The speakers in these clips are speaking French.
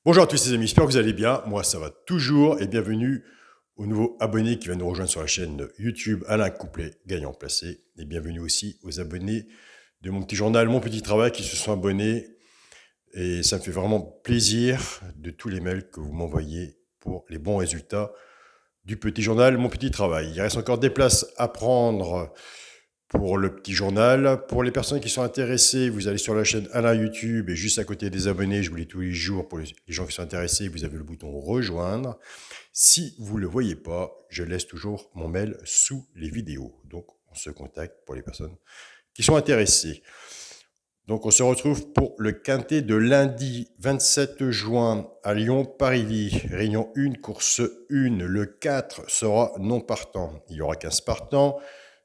Bonjour à tous les amis, j'espère que vous allez bien. Moi, ça va toujours et bienvenue aux nouveaux abonnés qui viennent nous rejoindre sur la chaîne YouTube Alain Couplet, gagnant placé. Et bienvenue aussi aux abonnés de mon petit journal, Mon Petit Travail, qui se sont abonnés. Et ça me fait vraiment plaisir de tous les mails que vous m'envoyez pour les bons résultats du petit journal, Mon Petit Travail. Il reste encore des places à prendre pour le petit journal. Pour les personnes qui sont intéressées, vous allez sur la chaîne Alain YouTube et juste à côté des abonnés, je vous lis tous les jours, pour les gens qui sont intéressés, vous avez le bouton rejoindre. Si vous ne le voyez pas, je laisse toujours mon mail sous les vidéos. Donc on se contacte pour les personnes qui sont intéressées. Donc on se retrouve pour le quintet de lundi 27 juin à Lyon-Paris-Ly. Réunion 1, course 1. Le 4 sera non partant. Il y aura 15 partants.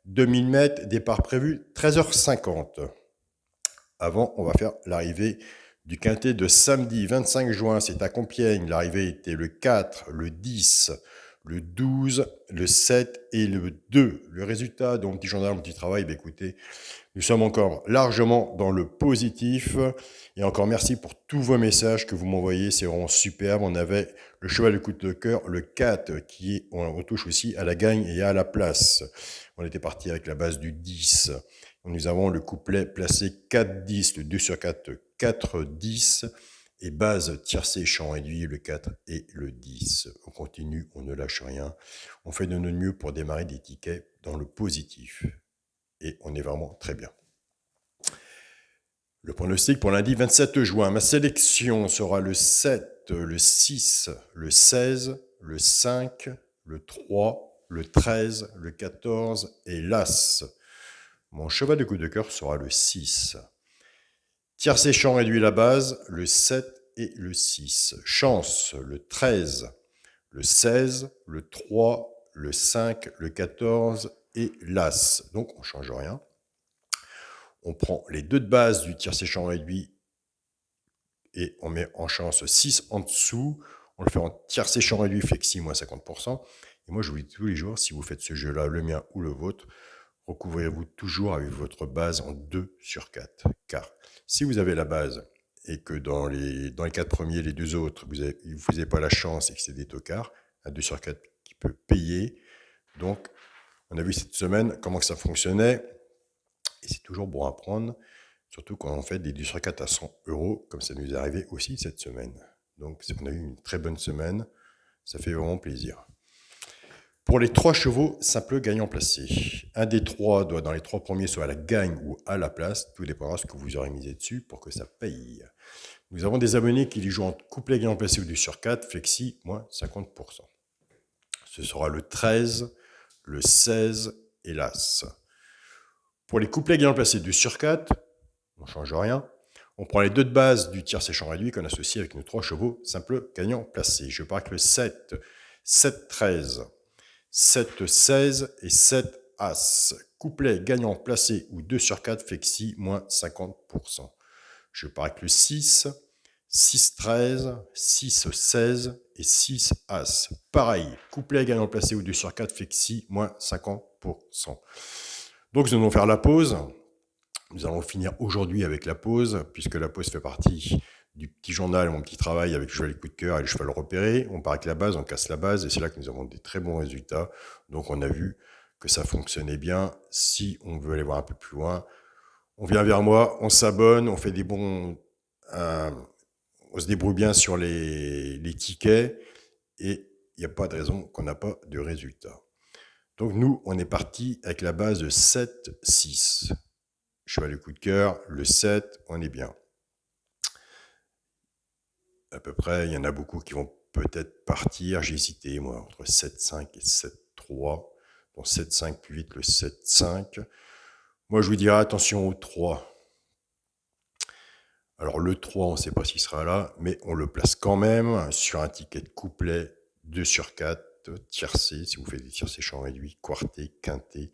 2000 mètres, départ prévu 13h50. Avant, on va faire l'arrivée du quintet de samedi 25 juin. C'est à Compiègne. L'arrivée était le 4, le 10, le 12, le 7 et le 2. Le résultat de mon petit journal, mon petit travail, écoutez, nous sommes encore largement dans le positif. Et encore merci pour tous vos messages que vous m'envoyez. C'est vraiment superbe. On avait le cheval de coup de cœur, le 4, qui est, on touche aussi à la gagne et à la place. On était parti avec la base du 10. Nous avons le couplet placé 4-10, le 2 sur 4, 4-10. Et base tiercé, champ réduit, le 4 et le 10. On continue, on ne lâche rien. On fait de notre mieux pour démarrer des tickets dans le positif. Et on est vraiment très bien. Le pronostic pour lundi 27 juin. Ma sélection sera le 7, le 6, le 16, le 5, le 3, le 13, le 14 et l'As. Mon cheval de coup de cœur sera le 6. Tiercé champ réduit la base, le 7 et le 6. Chance, le 13, le 16, le 3, le 5, le 14 et l'As. Donc on ne change rien. On prend les deux de base du tiercé champ réduit et on met en chance 6 en dessous. On le fait en tiercé champ réduit, flexi, moins 50%. Et moi, je vous dis tous les jours, si vous faites ce jeu-là, le mien ou le vôtre, recouvrez-vous toujours avec votre base en 2 sur 4. Car si vous avez la base et que dans les 4 premiers, les deux autres, vous n'avez pas la chance et que c'est des tocards, un 2 sur 4 qui peut payer. Donc, on a vu cette semaine comment que ça fonctionnait. Et c'est toujours bon à prendre, surtout quand on fait des 2 sur 4 à 100 euros, comme ça nous est arrivé aussi cette semaine. Donc, on a eu une très bonne semaine. Ça fait vraiment plaisir. Pour les 3 chevaux, simple gagnant placé. Un des 3 doit dans les 3 premiers soit à la gagne ou à la place. Tout dépendra de ce que vous aurez misé dessus pour que ça paye. Nous avons des abonnés qui les jouent en couplet gagnant placé ou 2 sur 4, flexi, moins 50%. Ce sera le 13, le 16 et l'As. Pour les couplets gagnant placé 2 sur 4, on ne change rien. On prend les deux de base du tiercé champ réduit qu'on associe avec nos 3 chevaux, simple gagnant placé. Je pars avec le 7, 7-13, 7-16 et 7 As. Couplet gagnant placé ou 2 sur 4, flexi, moins 50%. Je pars avec le 6, 6-13, 6-16 et 6 As. Pareil, couplet gagnant placé ou 2 sur 4, flexi, moins 50%. Donc nous allons faire la pause. Nous allons finir aujourd'hui avec la pause, puisque la pause fait partie du petit journal, mon petit travail avec le cheval coup de cœur et le cheval repéré. On part avec la base, on casse la base, et c'est là que nous avons des très bons résultats. Donc on a vu que ça fonctionnait bien. Si on veut aller voir un peu plus loin, on vient vers moi, on s'abonne, on fait des bons... on se débrouille bien sur les tickets, et il n'y a pas de raison qu'on n'a pas de résultats. Donc nous, on est parti avec la base de 7-6. Cheval de coup de cœur, le 7, on est bien. À peu près, il y en a beaucoup qui vont peut-être partir. J'ai hésité, moi, entre 7-5 et 7-3. Bon, 7-5 plus vite, le 7-5. Moi, je vous dirais attention au 3. Alors, le 3, on ne sait pas s'il sera là, mais on le place quand même sur un ticket de couplet 2 sur 4, tiercé, si vous faites des tiercés champ réduit, quarté, quinté,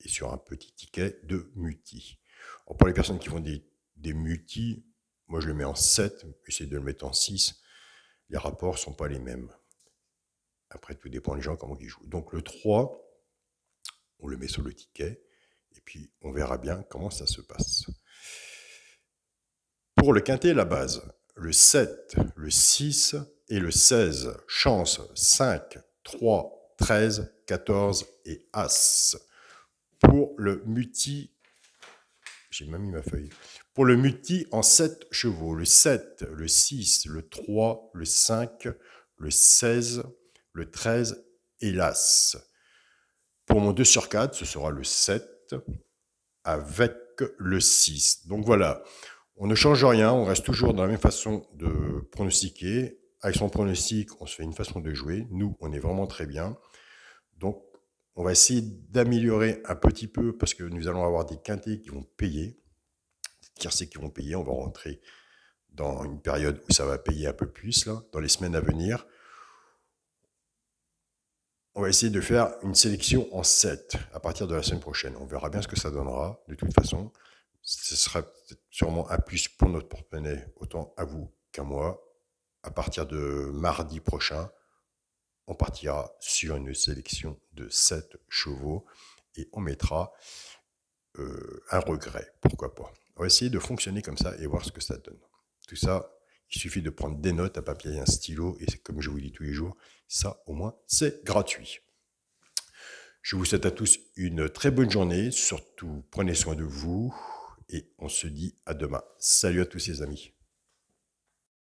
et sur un petit ticket de multi. Alors, pour les personnes qui font des multi, moi je le mets en 7, j'essaie de le mettre en 6. Les rapports ne sont pas les mêmes. Après, tout dépend des gens, comment ils jouent. Donc le 3, on le met sur le ticket, et puis on verra bien comment ça se passe. Pour le quintet, la base. le 7, le 6 et le 16. Chance 5, 3, 13, 14 et As. Pour le multi, j'ai même mis ma feuille. Pour le multi en 7 chevaux, le 7, le 6, le 3, le 5, le 16, le 13 et l'As. Pour mon 2 sur 4, ce sera le 7 avec le 6. Donc voilà, on ne change rien, on reste toujours dans la même façon de pronostiquer. Avec son pronostic, on se fait une façon de jouer. Nous, on est vraiment très bien. Donc, on va essayer d'améliorer un petit peu parce que nous allons avoir des quintés qui vont payer, des tiercés qui vont payer. On va rentrer dans une période où ça va payer un peu plus, là, dans les semaines à venir. On va essayer de faire une sélection en 7 à partir de la semaine prochaine. On verra bien ce que ça donnera. De toute façon, ce sera sûrement un plus pour notre porte-monnaie, autant à vous qu'à moi. À partir de mardi prochain, on partira sur une sélection de 7 chevaux et on mettra un regret, pourquoi pas. On va essayer de fonctionner comme ça et voir ce que ça donne. Tout ça, il suffit de prendre des notes, un papier et un stylo, et comme je vous dis tous les jours, ça au moins c'est gratuit. Je vous souhaite à tous une très bonne journée, surtout prenez soin de vous, et on se dit à demain. Salut à tous les amis.